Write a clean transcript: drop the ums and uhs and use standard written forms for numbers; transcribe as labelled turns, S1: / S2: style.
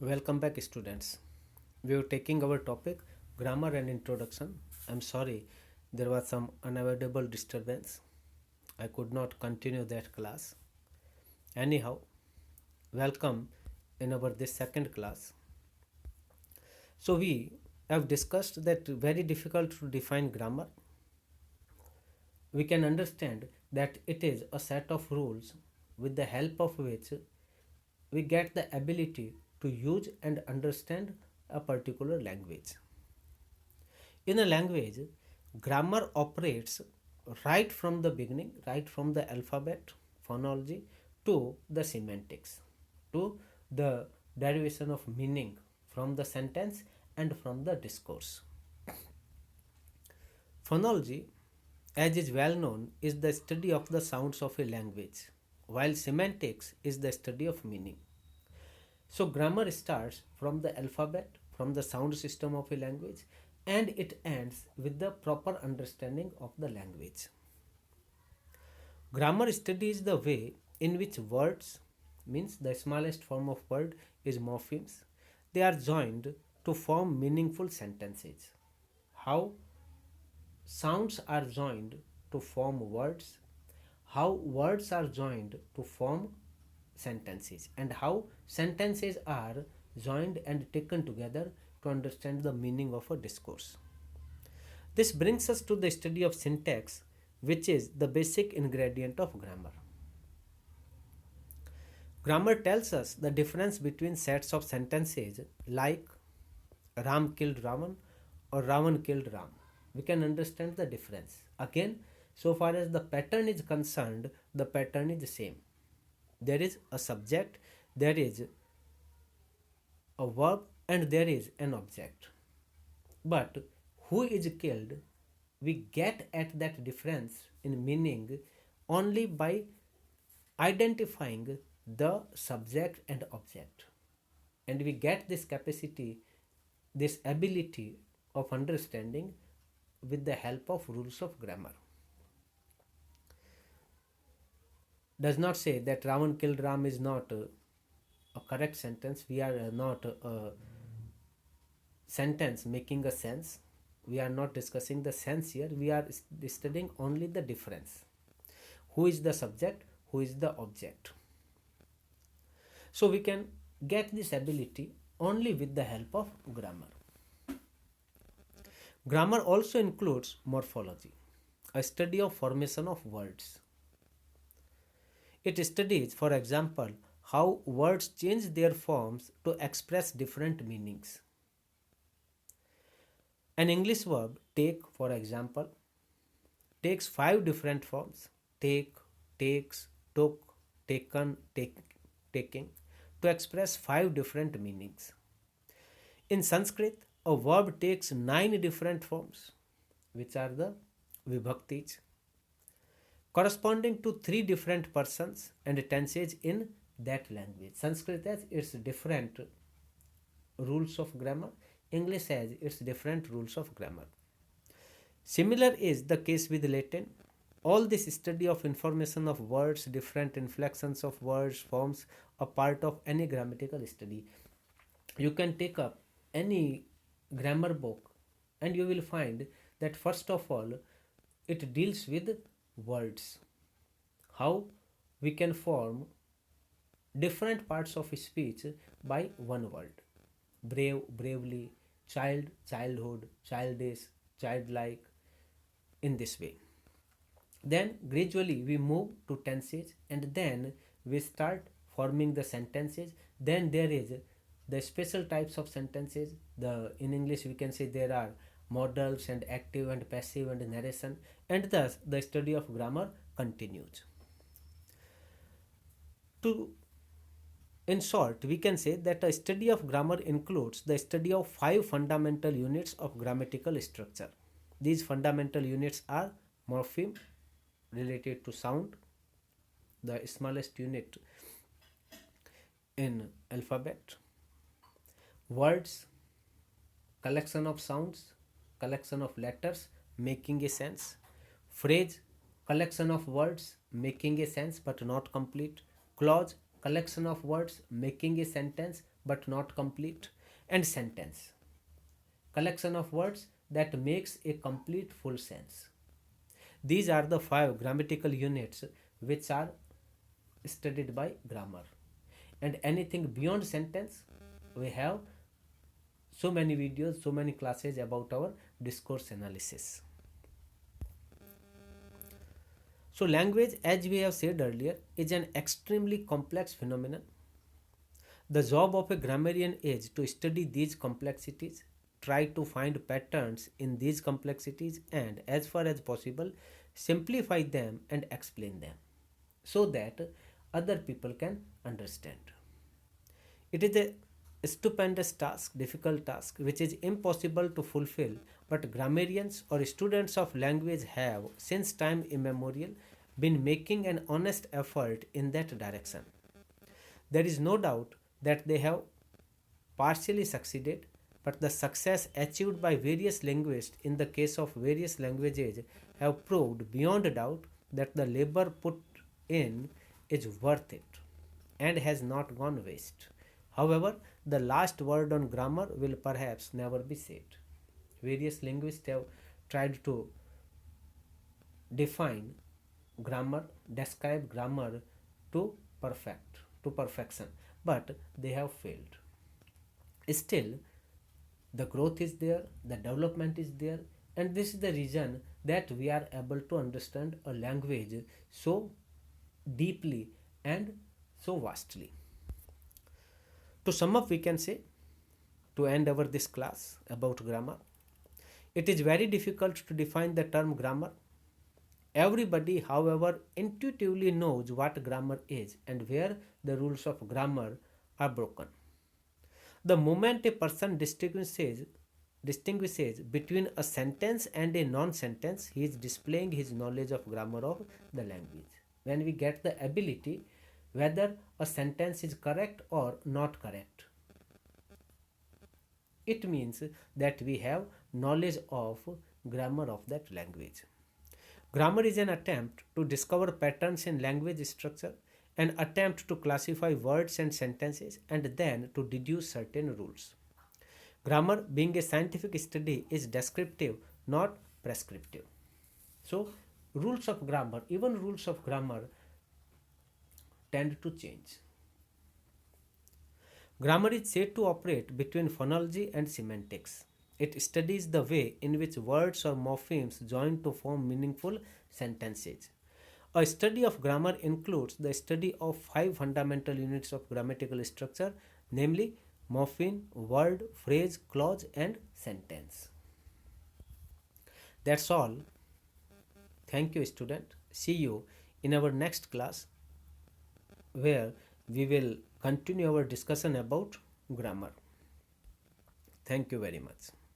S1: Welcome back, students. We are taking our topic grammar and introduction. I'm sorry, there was some unavoidable disturbance. I could not continue that class. Anyhow, welcome in our this second class. So we have discussed that very difficult to define grammar. We can understand that it is a set of rules with the help of which we get the ability to use and understand a particular language. In a language, grammar operates right from the beginning, right from the alphabet, phonology, to the semantics, to the derivation of meaning from the sentence and from the discourse. Phonology, as is well known, is the study of the sounds of a language, while semantics is the study of meaning. So, grammar starts from the alphabet, from the sound system of a language, and it ends with the proper understanding of the language. Grammar studies the way in which words, means the smallest form of word is morphemes, they are joined to form meaningful sentences. How sounds are joined to form words, how words are joined to form sentences, and how sentences are joined and taken together to understand the meaning of a discourse. This brings us to the study of syntax, which is the basic ingredient of grammar. Grammar tells us the difference between sets of sentences like Ram killed Ravan or Ravan killed Ram. We can understand the difference. Again, so far as the pattern is concerned, the pattern is the same. There is a subject, there is a verb, and there is an object. But who is killed, we get at that difference in meaning only by identifying the subject and object. And we get this capacity, this ability of understanding with the help of rules of grammar. Does not say that Ravan killed Ram is not a correct sentence. We are not a sentence making a sense. We are not discussing the sense here. We are studying only the difference. Who is the subject? Who is the object? So we can get this ability only with the help of grammar. Grammar also includes morphology, a study of formation of words. It studies, for example, how words change their forms to express different meanings. An English verb take, for example, takes five different forms: take, takes, took, taken, taking, to express five different meanings. In Sanskrit, a verb takes nine different forms, which are the vibhaktis, corresponding to three different persons and tenses in that language. Sanskrit has its different rules of grammar, English has its different rules of grammar. Similar is the case with Latin. All this study of information of words, different inflections of words, forms a part of any grammatical study. You can take up any grammar book and you will find that first of all it deals with words. How we can form different parts of speech by one word. Brave, bravely, child, childhood, childish, childlike, in this way. Then gradually we move to tenses and then we start forming the sentences. Then there is the special types of sentences. The in English we can say there are modals and active and passive and narration, and thus the study of grammar continues. To In short, we can say that a study of grammar includes the study of five fundamental units of grammatical structure. These fundamental units are morpheme, related to sound, the smallest unit in alphabet; words, collection of sounds, collection of letters making a sense; phrase, collection of words making a sense but not complete; clause, collection of words making a sentence but not complete, and sentence, collection of words that makes a complete full sense. These are the five grammatical units which are studied by grammar. And anything beyond sentence, we have so many videos, so many classes about our discourse analysis. So language, as we have said earlier, is an extremely complex phenomenon. The job of a grammarian is to study these complexities, try to find patterns in these complexities, and as far as possible, simplify them and explain them so that other people can understand. It is a stupendous task, difficult task, which is impossible to fulfill, but grammarians or students of language have, since time immemorial, been making an honest effort in that direction. There is no doubt that they have partially succeeded, but the success achieved by various linguists in the case of various languages have proved beyond a doubt that the labor put in is worth it and has not gone waste. However, the last word on grammar will perhaps never be said. Various linguists have tried to define grammar, describe grammar to perfection, but they have failed. Still, the growth is there, the development is there, and this is the reason that we are able to understand a language so deeply and so vastly. To sum up, we can say, to end our this class about grammar, it is very difficult to define the term grammar. Everybody, however, intuitively knows what grammar is and where the rules of grammar are broken. The moment a person distinguishes between a sentence and a non-sentence, he is displaying his knowledge of grammar of the language. When we get the ability whether a sentence is correct or not correct, it means that we have knowledge of grammar of that language. Grammar is an attempt to discover patterns in language structure, an attempt to classify words and sentences, and then to deduce certain rules. Grammar, being a scientific study, is descriptive, not prescriptive. So, rules of grammar, even rules of grammar, tend to change. Grammar is said to operate between phonology and semantics. It studies the way in which words or morphemes join to form meaningful sentences. A study of grammar includes the study of five fundamental units of grammatical structure, namely morpheme, word, phrase, clause, and sentence. That's all. Thank you, student. See you in our next class where we will continue our discussion about grammar. Thank you very much.